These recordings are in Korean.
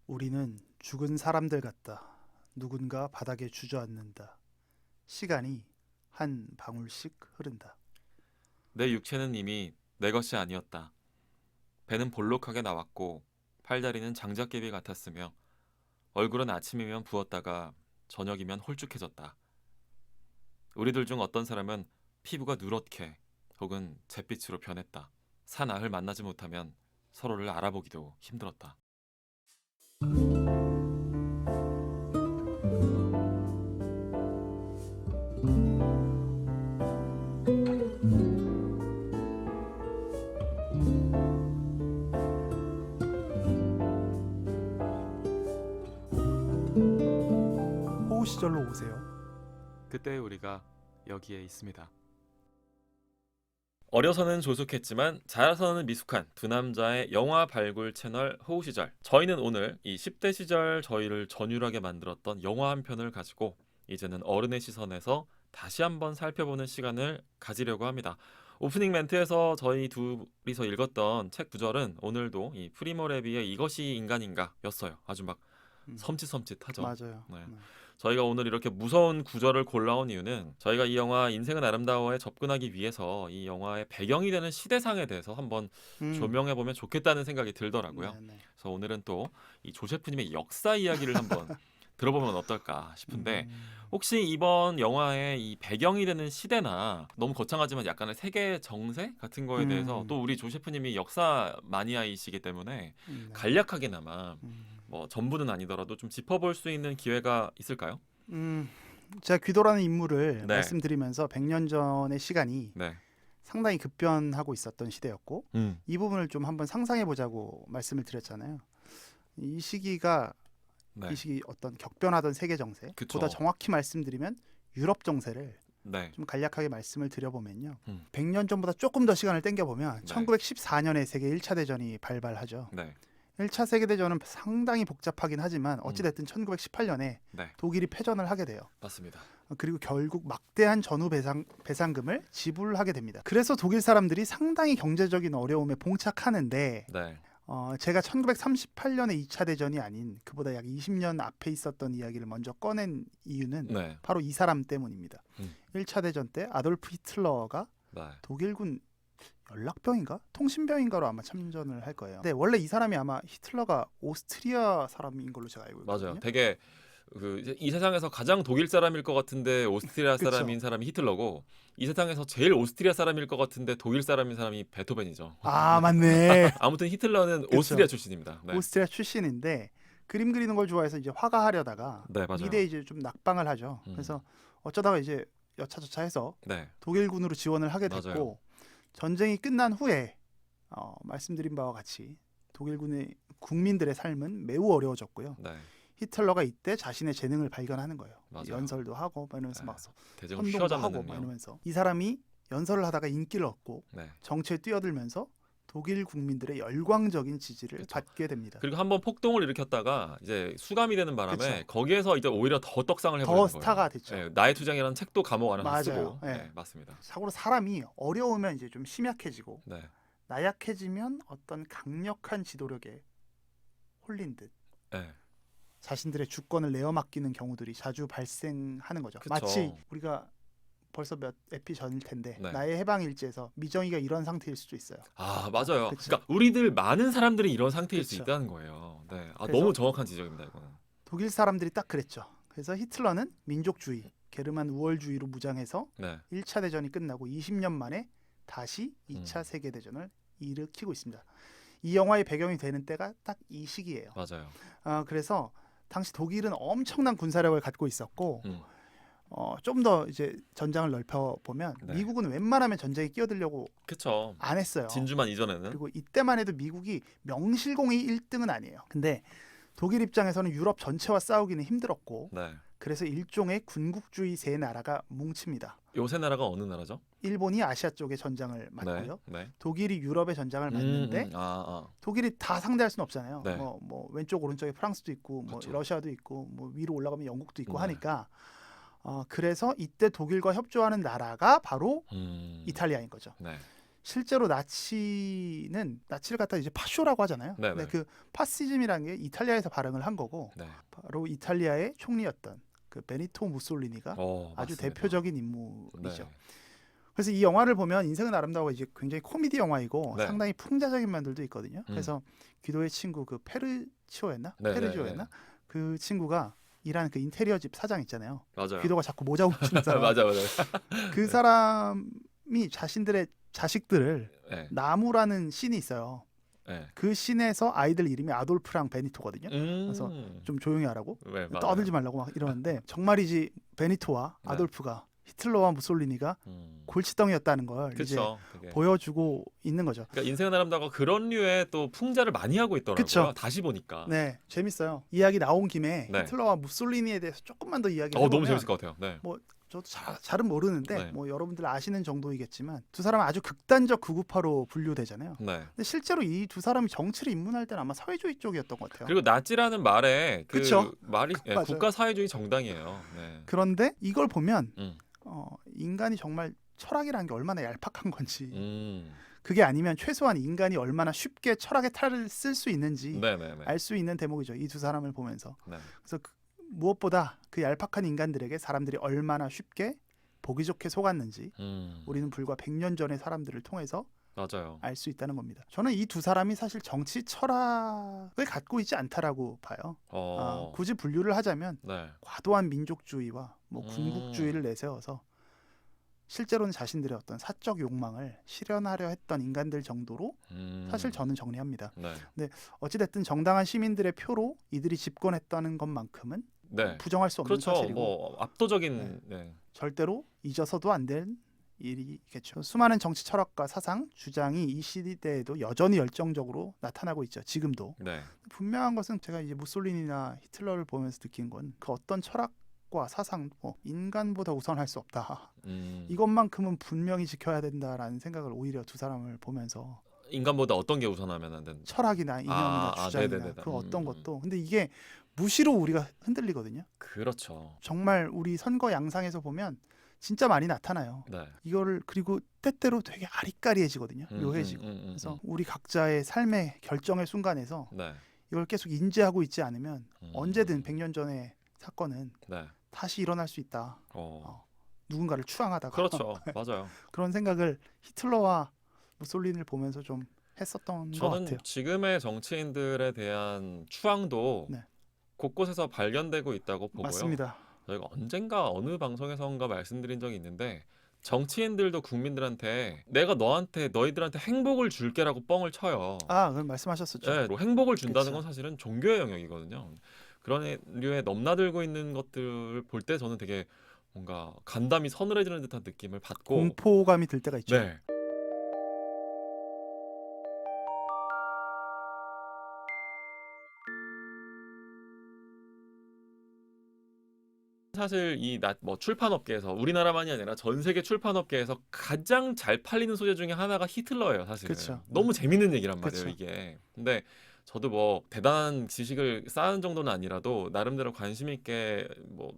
우리는 죽은 사람들 같다. 누군가 바닥에 주저앉는다. 시간이 한 방울씩 흐른다. 내 육체는 이미 내 것이 아니었다. 배는 볼록하게 나왔고 팔다리는 장작개비 같았으며 얼굴은 아침이면 부었다가 저녁이면 홀쭉해졌다. 우리들 중 어떤 사람은 피부가 누렇게 혹은 잿빛으로 변했다. 사나흘 만나지 못하면 서로를 알아보기도 힘들었다. 호우 시절로 오세요. 그때 우리가 여기에 있습니다. 어려서는 조숙했지만 자라서는 미숙한 두 남자의 영화 발굴 채널 호우시절. 저희는 오늘 이 10대 시절 저희를 전율하게 만들었던 영화 한 편을 가지고 이제는 어른의 시선에서 다시 한번 살펴보는 시간을 가지려고 합니다. 오프닝 멘트에서 저희 둘이서 읽었던 책 구절은 오늘도 이 프리모 레비의 이것이 인간인가 였어요. 아주 막 섬찟섬찟하죠. 맞아요. 네. 저희가 오늘 이렇게 무서운 구절을 골라온 이유는 저희가 이 영화 인생은 아름다워에 접근하기 위해서 이 영화의 배경이 되는 시대상에 대해서 한번 조명해보면 좋겠다는 생각이 들더라고요. 네네. 그래서 오늘은 또 이 조셰프님의 역사 이야기를 한번 들어보면 어떨까 싶은데 혹시 이번 영화의 이 배경이 되는 시대나 너무 거창하지만 약간의 세계 정세 같은 거에 대해서 또 우리 조셰프님이 역사 마니아이시기 때문에 네. 간략하게나마 뭐 전부는 아니더라도 좀 짚어볼 수 있는 기회가 있을까요? 제가 귀도라는 인물을 네. 말씀드리면서 100년 전의 시간이 네. 상당히 급변하고 있었던 시대였고 이 부분을 좀 한번 상상해 보자고 말씀을 드렸잖아요. 이 시기가 네. 이 시기 어떤 격변하던 세계 정세, 그쵸. 보다 정확히 말씀드리면 유럽 정세를 네. 좀 간략하게 말씀을 드려보면요. 음. 100년 전보다 조금 더 시간을 당겨보면 네. 1914년에 세계 1차 대전이 발발하죠. 네. 1차 세계대전은 상당히 복잡하긴 하지만 어찌됐든 1918년에 네. 독일이 패전을 하게 돼요. 맞습니다. 그리고 결국 막대한 전후 배상금을 지불하게 됩니다. 그래서 독일 사람들이 상당히 경제적인 어려움에 봉착하는데 네. 제가 1938년에 2차 대전이 아닌 그보다 약 20년 앞에 있었던 이야기를 먼저 꺼낸 이유는 네. 바로 이 사람 때문입니다. 음. 1차 대전 때 아돌프 히틀러가 네. 독일군 연락병인가? 통신병인가로 아마 참전을 할 거예요. 근데 원래 이 사람이 아마 히틀러가 오스트리아 사람인 걸로 제가 알고 있거든요. 맞아요. 되게 이 세상에서 가장 독일 사람일 것 같은데 오스트리아 그쵸. 사람인 사람이 히틀러고 이 세상에서 제일 오스트리아 사람일 것 같은데 독일 사람인 사람이 베토벤이죠. 아 맞네. 아무튼 히틀러는 그쵸. 오스트리아 출신입니다. 네. 오스트리아 출신인데 그림 그리는 걸 좋아해서 이제 화가하려다가 네, 맞아요. 미대에 이제 좀 낙방을 하죠. 그래서 어쩌다가 이제 여차저차해서 네. 독일군으로 지원을 하게 됐고 맞아요. 전쟁이 끝난 후에 말씀드린 바와 같이 독일군의 국민들의 삶은 매우 어려워졌고요. 네. 히틀러가 이때 자신의 재능을 발견하는 거예요. 맞아요. 연설도 하고 막 이러면서 네. 막 대중을 선동도 휘어잡는 하고 막 능력. 이러면서 이 사람이 연설을 하다가 인기를 얻고 네. 정치에 뛰어들면서 독일 국민들의 열광적인 지지를 그쵸. 받게 됩니다. 그리고 한번 폭동을 일으켰다가 이제 수감이 되는 바람에 그쵸. 거기에서 이제 오히려 더 떡상을 더 해버리는 거예요. 스타가 됐죠. 네, 나의 투쟁이라는 책도 감옥 안에 맞아요. 쓰고. 네. 네, 맞습니다. 사고로 사람이 어려우면 이제 좀 심약해지고 네. 나약해지면 어떤 강력한 지도력에 홀린 듯 네. 자신들의 주권을 내어 맡기는 경우들이 자주 발생하는 거죠. 그쵸. 마치 우리가 벌써 몇 에피 전일 텐데 네. 나의 해방일지에서 미정이가 이런 상태일 수도 있어요. 아 맞아요. 그쵸. 그러니까 우리들 많은 사람들이 이런 상태일 수 그쵸. 있다는 거예요. 네. 아, 그래서 너무 정확한 지적입니다 이거는. 독일 사람들이 딱 그랬죠. 그래서 히틀러는 민족주의, 게르만 우월주의로 무장해서 네. 1차 대전이 끝나고 20년 만에 다시 2차 세계대전을 일으키고 있습니다. 이 영화의 배경이 되는 때가 딱 이 시기예요. 맞아요. 그래서 당시 독일은 엄청난 군사력을 갖고 있었고 좀 더 이제 전장을 넓혀 보면 네. 미국은 웬만하면 전쟁에 끼어들려고 그쵸. 안 했어요. 진주만 이전에는. 그리고 이때만 해도 미국이 명실공히 1등은 아니에요. 근데 독일 입장에서는 유럽 전체와 싸우기는 힘들었고 네. 그래서 일종의 군국주의 세 나라가 뭉칩니다. 요새 나라가 어느 나라죠? 일본이 아시아 쪽의 전장을 맡고요. 네. 독일이 유럽의 전장을 맡는데 독일이 다 상대할 수는 없잖아요. 네. 뭐 왼쪽 오른쪽에 프랑스도 있고 뭐 그쵸. 러시아도 있고 뭐 위로 올라가면 영국도 있고 네. 하니까 그래서 이때 독일과 협조하는 나라가 바로 음. 이탈리아인 거죠. 네. 실제로 나치를 갖다 이제 파쇼라고 하잖아요. 네네. 근데 그 파시즘이라는 게 이탈리아에서 발행을 한 거고 네. 바로 이탈리아의 총리였던 그 베니토 무솔리니가 아주 맞습니다. 대표적인 인물이죠. 네. 그래서 이 영화를 보면 인생은 아름다워 이제 굉장히 코미디 영화이고 네. 상당히 풍자적인 면들도 있거든요. 그래서 귀도의 친구 그 페르치오였나? 네, 페르지오였나? 그 친구가 일하는 그 인테리어 집 사장 있잖아요. 맞아요. 귀도가 자꾸 모자 붙이는 사람. 맞아요. 그 사람이 자신들의 자식들을 네. 나무라는 씬이 있어요. 네. 그 씬에서 아이들 이름이 아돌프랑 베니토거든요. 그래서 좀 조용히 하라고 네, 떠들지 말라고 막 이러는데 정말이지 베니토와 네. 아돌프가 히틀러와 무솔리니가 골칫덩이였다는 걸 이제 그게. 보여주고 있는 거죠. 그러니까 인생은 아름다워 그런 류의 또 풍자를 많이 하고 있더라고요. 그쵸. 다시 보니까. 네, 재밌어요. 이야기 나온 김에 네. 히틀러와 무솔리니에 대해서 조금만 더 이야기를 해보면 너무 재밌을 것 같아요. 네. 저도 잘은 모르는데 네. 뭐 여러분들 아시는 정도이겠지만 두 사람은 아주 극단적 극우파로 분류되잖아요. 네. 근데 실제로 이 두 사람이 정치를 입문할 때는 아마 사회주의 쪽이었던 것 같아요. 그리고 나치라는 말에 그 그쵸? 말이 맞아요. 국가 사회주의 정당이에요. 네. 그런데 이걸 보면 음. 인간이 정말 철학이라는 게 얼마나 얄팍한 건지 음. 그게 아니면 최소한 인간이 얼마나 쉽게 철학의 탈을 쓸 수 있는지 네네네. 알 수 있는 대목이죠. 이 두 사람을 보면서. 네. 그래서 무엇보다 그 얄팍한 인간들에게 사람들이 얼마나 쉽게 보기 좋게 속았는지 우리는 불과 100년 전의 사람들을 통해서 맞아요. 알 수 있다는 겁니다. 저는 이 두 사람이 사실 정치 철학을 갖고 있지 않다라고 봐요. 굳이 분류를 하자면 네. 과도한 민족주의와 뭐 군국주의를 내세워서 실제로는 자신들의 어떤 사적 욕망을 실현하려 했던 인간들 정도로 사실 저는 정리합니다. 네. 근데 어찌됐든 정당한 시민들의 표로 이들이 집권했다는 것만큼은 네. 부정할 수 없는 그렇죠. 사실이고 뭐 압도적인 절대로 잊어서도 안 될 일이겠죠. 수많은 정치 철학과 사상, 주장이 이 시대에도 여전히 열정적으로 나타나고 있죠. 지금도. 네. 분명한 것은 제가 이제 무솔리니나 히틀러를 보면서 느낀 건 그 어떤 철학과 사상, 인간보다 우선할 수 없다. 이것만큼은 분명히 지켜야 된다라는 생각을 오히려 두 사람을 보면서 인간보다 어떤 게 우선하면 안 된다. 철학이나 이념이나 주장이나 네네네. 그 어떤 것도 근데 이게 무시로 우리가 흔들리거든요. 그렇죠. 정말 우리 선거 양상에서 보면 진짜 많이 나타나요. 네. 이거를 그리고 때때로 되게 아리까리해지거든요. 묘해지고. 그래서 우리 각자의 삶의 결정의 순간에서 네. 이걸 계속 인지하고 있지 않으면 언제든 100년 전의 사건은 네. 다시 일어날 수 있다. 누군가를 추앙하다가 그렇죠. 맞아요. 그런 생각을 히틀러와 무솔리니를 보면서 좀 했었던 것 저는 같아요. 지금의 정치인들에 대한 추앙도 네. 곳곳에서 발견되고 있다고 보고요. 맞습니다. 저희가 언젠가 어느 방송에선가 말씀드린 적이 있는데 정치인들도 국민들한테 내가 너희들한테 행복을 줄게라고 뻥을 쳐요. 그건 말씀하셨었죠. 네, 뭐 행복을 준다는 그쵸. 건 사실은 종교의 영역이거든요. 그런 류의 넘나들고 있는 것들을 볼 때 저는 되게 뭔가 간담이 서늘해지는 듯한 느낌을 받고 공포감이 들 때가 있죠. 네. 사실 이 출판업계에서 우리나라만이 아니라 전 세계 출판업계에서 가장 잘 팔리는 소재 중에 하나가 히틀러예요, 사실은. 그쵸. 너무 재밌는 얘기란 말이에요, 그쵸. 이게. 근데 저도 뭐 대단한 지식을 쌓은 정도는 아니라도 나름대로 관심 있게 뭐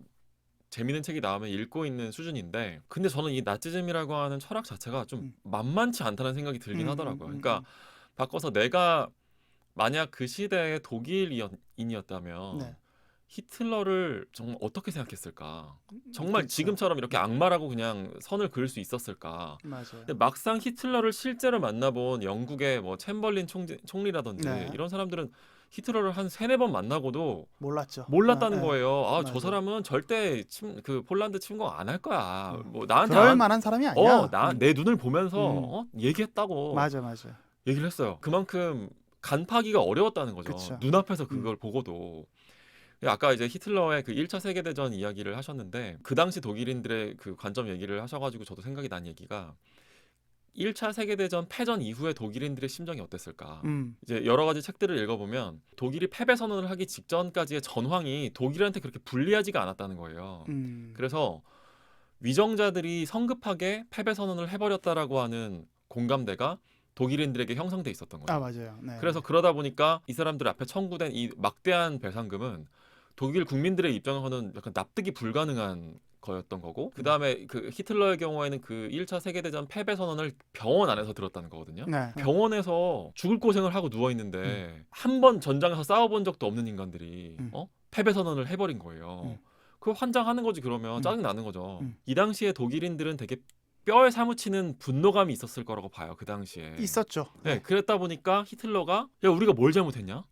재밌는 책이 나오면 읽고 있는 수준인데 근데 저는 이 나치즘이라고 하는 철학 자체가 좀 만만치 않다는 생각이 들긴 하더라고요. 그러니까 바꿔서 내가 만약 그 시대의 독일인이었다면 네. 히틀러를 정말 어떻게 생각했을까? 정말 그렇죠. 지금처럼 이렇게 악마라고 그냥 선을 그을 수 있었을까? 맞아요. 근데 막상 히틀러를 실제로 만나본 영국의 뭐 챔벌린 총리라든지 네. 이런 사람들은 히틀러를 한 3-4번 만나고도 몰랐죠. 몰랐다는 거예요. 저 맞아요. 사람은 절대 그 폴란드 침공 안 할 거야. 뭐 그럴 나한테 만한 사람이 아니야. 내 눈을 보면서 얘기했다고 맞아. 얘기를 했어요. 그만큼 간파하기가 어려웠다는 거죠. 그쵸. 눈앞에서 그걸 보고도. 아까 이제 히틀러의 그 1차 세계대전 이야기를 하셨는데 그 당시 독일인들의 그 관점 얘기를 하셔가지고 저도 생각이 난 얘기가 1차 세계대전 패전 이후에 독일인들의 심정이 어땠을까? 이제 여러 가지 책들을 읽어보면 독일이 패배 선언을 하기 직전까지의 전황이 독일한테 그렇게 불리하지가 않았다는 거예요. 그래서 위정자들이 성급하게 패배 선언을 해버렸다라고 하는 공감대가 독일인들에게 형성돼 있었던 거예요. 맞아요. 네. 그래서 그러다 보니까 이 사람들 앞에 청구된 이 막대한 배상금은 독일 국민들의 입장에서는 약간 납득이 불가능한 거였던 거고 그다음에 그 히틀러의 경우에는 그 1차 세계대전 패배 선언을 병원 안에서 들었다는 거거든요. 네. 병원에서 죽을 고생을 하고 누워 있는데 한 번 전장에서 싸워본 적도 없는 인간들이 패배 선언을 해버린 거예요. 그 환장하는 거지. 그러면 짜증 나는 거죠. 이 당시에 독일인들은 되게 뼈에 사무치는 분노감이 있었을 거라고 봐요. 그 당시에 있었죠. 네, 그랬다 보니까 히틀러가 야 우리가 뭘 잘못했냐?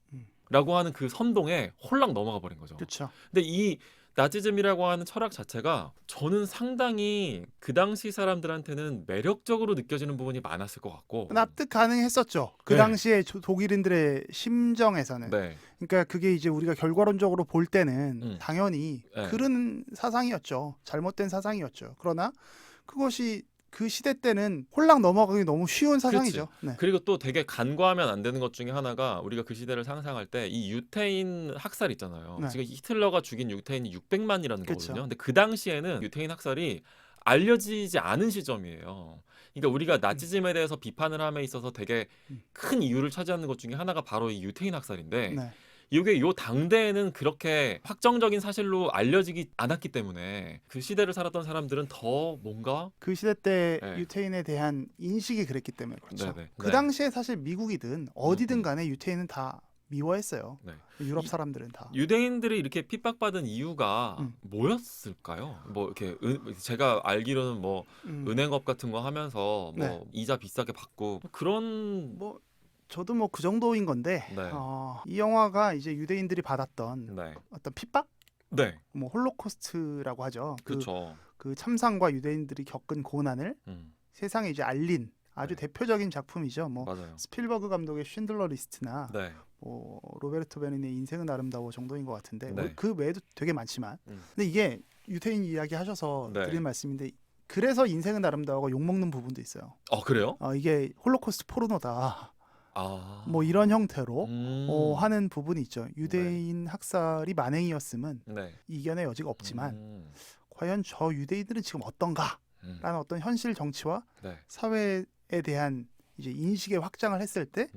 라고 하는 그 선동에 홀랑 넘어가 버린 거죠. 그렇죠. 근데 이 나치즘이라고 하는 철학 자체가 저는 상당히 그 당시 사람들한테는 매력적으로 느껴지는 부분이 많았을 것 같고 납득 가능했었죠. 그 네. 당시에 독일인들의 심정에서는. 네. 그러니까 그게 이제 우리가 결과론적으로 볼 때는 당연히 네. 그런 사상이었죠. 잘못된 사상이었죠. 그러나 그것이 그 시대 때는 홀랑 넘어가기 너무 쉬운 사상이죠. 네. 그리고 또 되게 간과하면 안 되는 것 중에 하나가 우리가 그 시대를 상상할 때 이 유태인 학살 있잖아요. 네. 지금 히틀러가 죽인 유태인이 600만이라는 그쵸. 거거든요. 근데 그 당시에는 유태인 학살이 알려지지 않은 시점이에요. 그러니까 우리가 나치즘에 대해서 비판을 함에 있어서 되게 큰 이유를 차지하는 것 중에 하나가 바로 이 유태인 학살인데 네. 이게 요 당대에는 그렇게 확정적인 사실로 알려지기 않았기 때문에 그 시대를 살았던 사람들은 더 뭔가 그 시대 때 네. 유태인에 대한 인식이 그랬기 때문에 그렇죠. 네네. 그 네. 당시에 사실 미국이든 어디든 간에 유태인은 다 미워했어요. 네. 유럽 사람들은 다. 유대인들이 이렇게 핍박받은 이유가 뭐였을까요? 뭐 이렇게 제가 알기로는 뭐 은행업 같은 거 하면서 뭐 네. 이자 비싸게 받고 그런 뭐 저도 뭐 그 정도인 건데 네. 이 영화가 이제 유대인들이 받았던 네. 어떤 핍박, 네. 뭐 홀로코스트라고 하죠. 그렇죠. 그 참상과 유대인들이 겪은 고난을 세상에 이제 알린 아주 네. 대표적인 작품이죠. 뭐 맞아요. 스필버그 감독의 쉰들러 리스트나 네. 뭐 로베르토 베니니의 인생은 아름다워 정도인 것 같은데 네. 그 외에도 되게 많지만 근데 이게 유태인 이야기 하셔서 네. 드린 말씀인데 그래서 인생은 아름다워가 욕먹는 부분도 있어요. 그래요? 이게 홀로코스트 포르노다. 아. 뭐 이런 형태로 하는 부분이 있죠. 유대인 학살이 만행이었으면 네. 이견의 여지가 없지만 과연 저 유대인들은 지금 어떤가라는 어떤 현실 정치와 네. 사회에 대한 이제 인식의 확장을 했을 때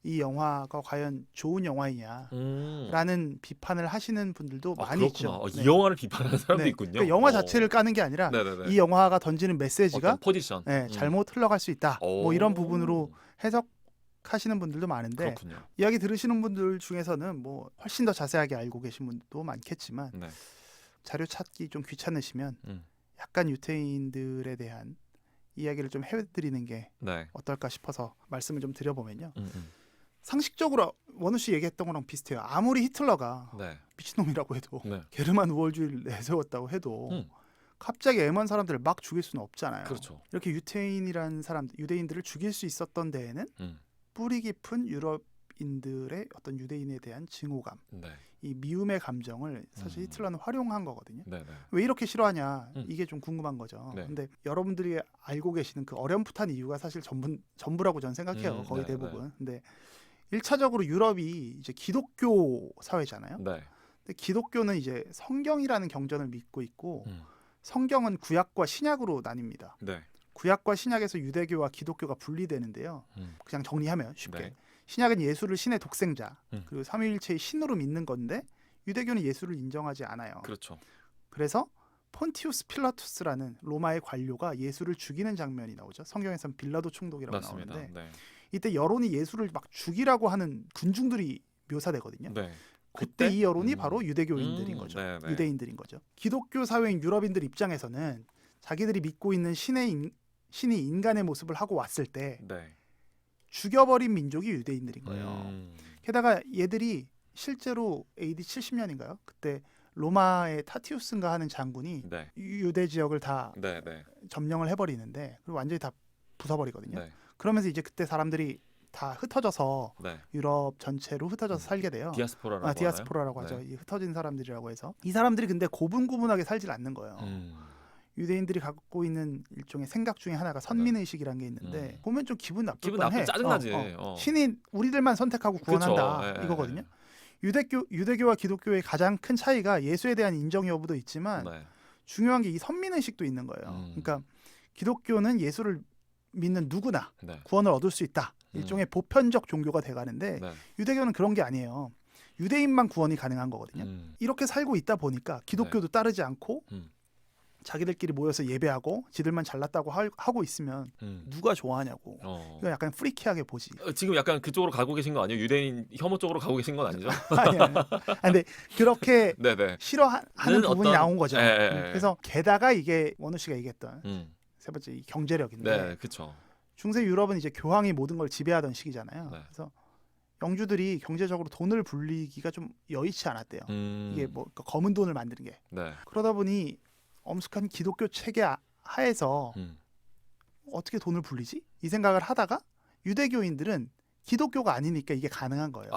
이 네. 영화가 과연 좋은 영화이냐라는 비판을 하시는 분들도 많이 그렇구나. 있죠. 이 영화를 비판하는 사람도 네. 있군요. 그러니까 영화 자체를 까는 게 아니라 네네네. 이 영화가 던지는 메시지가 어떤 포지션. 잘못 흘러갈 수 있다. 뭐 이런 오. 부분으로 해석하시는 분들도 많은데 그렇군요. 이야기 들으시는 분들 중에서는 뭐 훨씬 더 자세하게 알고 계신 분들도 많겠지만 네. 자료 찾기 좀 귀찮으시면 음. 약간 유태인들에 대한 이야기를 좀 해드리는 게 네. 어떨까 싶어서 말씀을 좀 드려보면요. 음. 상식적으로 원우 씨 얘기했던 거랑 비슷해요. 아무리 히틀러가 네. 미친놈이라고 해도 네. 게르만 우월주의를 내세웠다고 해도 갑자기 애먼 사람들을 막 죽일 수는 없잖아요. 그렇죠. 이렇게 유태인이라는 사람들, 유대인들을 죽일 수 있었던 데에는 뿌리 깊은 유럽인들의 어떤 유대인에 대한 증오감, 네. 이 미움의 감정을 사실 히틀러는 활용한 거거든요. 네. 네. 왜 이렇게 싫어하냐 이게 좀 궁금한 거죠. 네. 근데 여러분들이 알고 계시는 그 어렴풋한 이유가 사실 전부라고 저는 생각해요. 거의 네, 대부분. 근데 1차적으로 유럽이 이제 기독교 사회잖아요. 네. 근데 기독교는 이제 성경이라는 경전을 믿고 있고 성경은 구약과 신약으로 나뉩니다. 네. 구약과 신약에서 유대교와 기독교가 분리되는데요. 그냥 정리하면 쉽게 네. 신약은 예수를 신의 독생자 그리고 삼위일체의 신으로 믿는 건데 유대교는 예수를 인정하지 않아요. 그렇죠. 그래서 폰티우스 필라투스라는 로마의 관료가 예수를 죽이는 장면이 나오죠. 성경에서는 빌라도 총독이라고 맞습니다. 나오는데 네. 이때 여론이 예수를 막 죽이라고 하는 군중들이 묘사되거든요. 네. 그때 이 여론이 바로 유대교인들인 거죠. 네. 유대인들인 거죠. 기독교 사회인 유럽인들 입장에서는 자기들이 믿고 있는 신이 인간의 모습을 하고 왔을 때 네. 죽여버린 민족이 유대인들인 거예요. 게다가 얘들이 실제로 AD 70년인가요? 그때 로마의 타티우스인가 하는 장군이 네. 유대 지역을 다 네. 점령을 해버리는데 그리고 완전히 다 부숴버리거든요. 네. 그러면서 이제 그때 사람들이 다 흩어져서 네. 유럽 전체로 흩어져서 살게 돼요. 디아스포라라고 디아스포라라고 하나요? 하죠. 이 흩어진 사람들이라고 해서 이 사람들이 근데 고분고분하게 살질 않는 거예요. 유대인들이 갖고 있는 일종의 생각 중에 하나가 선민의식이라는 게 있는데 보면 좀 기분 나쁠 뻔해. 짜증나지. 신이 우리들만 선택하고 구원한다. 그쵸. 이거거든요. 유대교와 기독교의 가장 큰 차이가 예수에 대한 인정 여부도 있지만 네. 중요한 게 이 선민의식도 있는 거예요. 그러니까 기독교는 예수를 믿는 누구나 네. 구원을 얻을 수 있다. 일종의 보편적 종교가 돼가는데 네. 유대교는 그런 게 아니에요. 유대인만 구원이 가능한 거거든요. 이렇게 살고 있다 보니까 기독교도 따르지 않고 자기들끼리 모여서 예배하고 지들만 잘났다고 하고 있으면 누가 좋아하냐고. 이거 약간 프리키하게 보지. 지금 약간 그쪽으로 가고 계신 거 아니에요? 유대인 혐오 쪽으로 가고 계신 건 아니죠? 아니. 근데 그렇게 네네. 싫어하는 부분이 어떤- 나온 거죠. 예. 그래서 게다가 이게 원우 씨가 얘기했던 세 번째 이 경제력인데 네, 그렇죠. 중세 유럽은 이제 교황이 모든 걸 지배하던 시기잖아요. 네. 그래서 영주들이 경제적으로 돈을 불리기가 좀 여의치 않았대요. 이게 뭐 검은 돈을 만드는 게. 네. 그러다 보니 엄숙한 기독교 체계 하에서 어떻게 돈을 불리지? 이 생각을 하다가 유대교인들은 기독교가 아니니까 이게 가능한 거예요.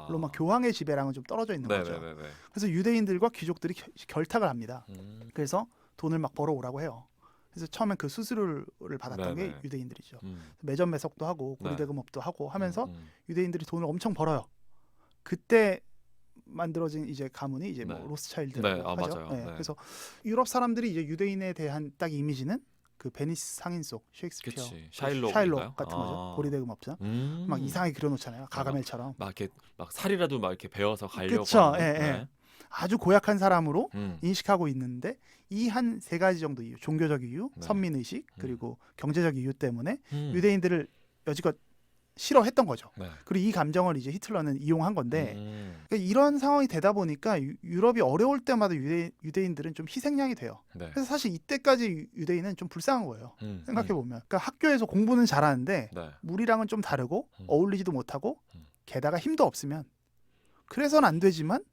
물론 막 교황의 지배랑은 좀 떨어져 있는 거죠. 네네네. 그래서 유대인들과 귀족들이 결탁을 합니다. 그래서 돈을 막 벌어오라고 해요. 그래서 처음엔 그 수수료를 받았던 네네. 게 유대인들이죠. 매점 매석도 하고 고리대금업도 하고 하면서 유대인들이 돈을 엄청 벌어요. 그때 만들어진 이제 가문이 이제 뭐 네. 로스차일드라고 네, 하죠. 맞아요. 네. 네. 그래서 유럽 사람들이 이제 유대인에 대한 딱 이미지는 그 베니스 상인 속 셰익스피어, 그치. 샤일록 같은 거죠. 고리대금업자. 막 막 이상하게 그려놓잖아요. 가가멜처럼. 막 이렇게 막 살이라도 막 이렇게 베어서 가려고 그쵸. 하는. 예, 예. 아주 고약한 사람으로 음. 인식하고 있는데 이 한 세 가지 정도 이유, 종교적 이유, 네. 선민의식, 그리고 경제적 이유 때문에 음. 유대인들을 여지껏 싫어했던 거죠. 네. 그리고 이 감정을 이제 히틀러는 이용한 건데 음. 그러니까 이런 상황이 되다 보니까 유럽이 어려울 때마다 유대인들은 좀 희생양이 돼요. 네. 그래서 사실 이때까지 유대인은 좀 불쌍한 거예요. 생각해 음. 보면 그러니까 학교에서 공부는 잘하는데 네. 우리랑은 좀 다르고 음. 어울리지도 못하고 음. 게다가 힘도 없으면 그래서는 안 되지만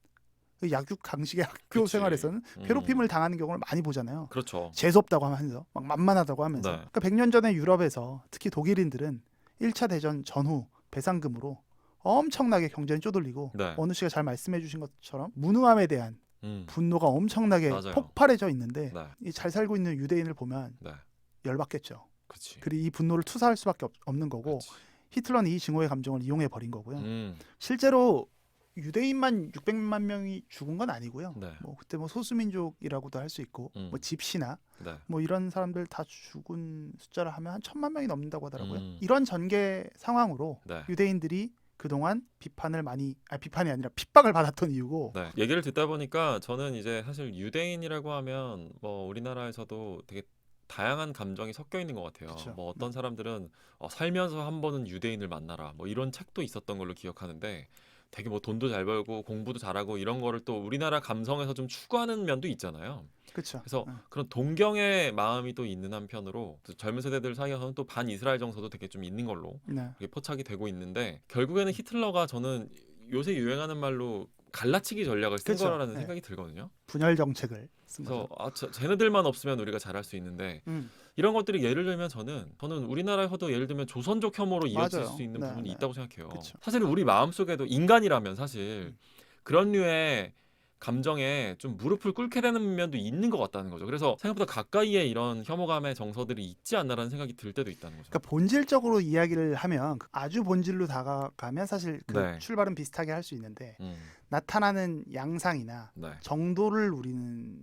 그 약육강식의 학교 그치. 생활에서는 괴롭힘을 당하는 경우를 많이 보잖아요. 그렇죠. 재수없다고 하면서 막 만만하다고 하면서. 네. 그러니까 100년 전에 유럽에서 특히 독일인들은 1차 대전 전후 배상금으로 엄청나게 경제는 쪼들리고 네. 원우 씨가 잘 말씀해 주신 것처럼 무능함에 대한 분노가 엄청나게 맞아요. 폭발해져 있는데 네. 이 잘 살고 있는 유대인을 보면 네. 열받겠죠. 그렇지. 그리고 이 분노를 투사할 수밖에 없는 거고 히틀러는 이 증오의 감정을 이용해 버린 거고요. 실제로 유대인만 600만 명이 죽은 건 아니고요. 네. 뭐 그때 뭐 소수민족이라고도 할 수 있고 뭐 집시나 네. 뭐 이런 사람들 다 죽은 숫자를 하면 한 1000만 명이 넘는다고 하더라고요. 음. 이런 전개 상황으로 네. 유대인들이 그동안 비판이 아니라 핍박을 받았던 이유고. 네. 얘기를 듣다 보니까 저는 이제 사실 유대인이라고 하면 뭐 우리나라에서도 되게 다양한 감정이 섞여 있는 것 같아요. 그쵸. 뭐 어떤 사람들은 살면서 한 번은 유대인을 만나라 뭐 이런 책도 있었던 걸로 기억하는데 되게 뭐 돈도 잘 벌고 공부도 잘하고 이런 거를 또 우리나라 감성에서 좀 추구하는 면도 있잖아요. 그렇죠. 그래서 그런 동경의 마음이 또 있는 한편으로 또 젊은 세대들 사이에서는 또 반이스라엘 정서도 되게 좀 있는 걸로 네. 그게 포착이 되고 있는데 결국에는 히틀러가 저는 요새 유행하는 말로 갈라치기 전략을 쓴 그쵸. 거라는 네. 생각이 들거든요. 분열 정책을 쓴 그래서 거죠. 쟤네들만 없으면 우리가 잘할 수 있는데 이런 것들이 예를 들면 저는 우리나라에서도 예를 들면 조선족 혐오로 이어질 맞아요. 수 있는 네, 부분이 네. 있다고 생각해요. 그쵸. 사실은 우리 마음속에도 인간이라면 사실 그런 류의 감정에 좀 무릎을 꿇게 되는 면도 있는 것 같다는 거죠. 그래서 생각보다 가까이에 이런 혐오감의 정서들이 있지 않나라는 생각이 들 때도 있다는 거죠. 그러니까 본질적으로 이야기를 하면 아주 본질로 다가가면 사실 그 네. 출발은 비슷하게 할 수 있는데 음, 나타나는 양상이나 네. 정도를 우리는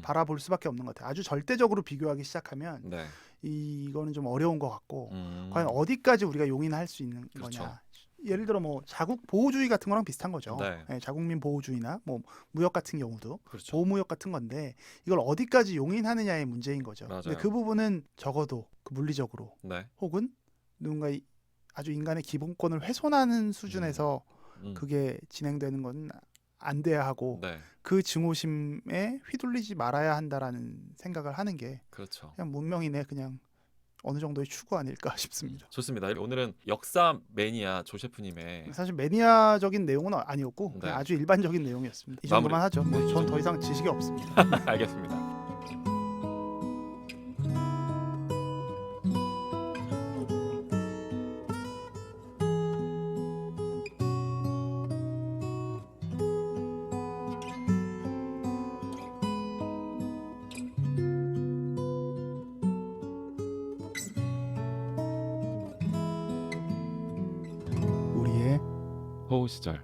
바라볼 수밖에 없는 것 같아요. 아주 절대적으로 비교하기 시작하면 네. 이거는 좀 어려운 것 같고 음, 과연 어디까지 우리가 용인할 수 있는 그렇죠. 거냐. 예를 들어 뭐 자국 보호주의 같은 거랑 비슷한 거죠. 네. 예, 자국민 보호주의나 뭐 무역 같은 경우도 그렇죠. 보호무역 같은 건데 이걸 어디까지 용인하느냐의 문제인 거죠. 맞아요. 근데 그 부분은 적어도 그 물리적으로 네. 혹은 누군가 아주 인간의 기본권을 훼손하는 수준에서 그게 진행되는 건 안 돼야 하고 네. 그 증오심에 휘둘리지 말아야 한다라는 생각을 하는 게 그렇죠. 그냥 문명인의 그냥 어느 정도의 추구 아닐까 싶습니다. 좋습니다. 오늘은 역사 매니아 조셰프님의 사실 매니아적인 내용은 아니었고 네. 그냥 아주 일반적인 내용이었습니다. 이 정도만 하죠. 뭐 전 더 이상 지식이 없습니다. 알겠습니다. 우리의 호우 시절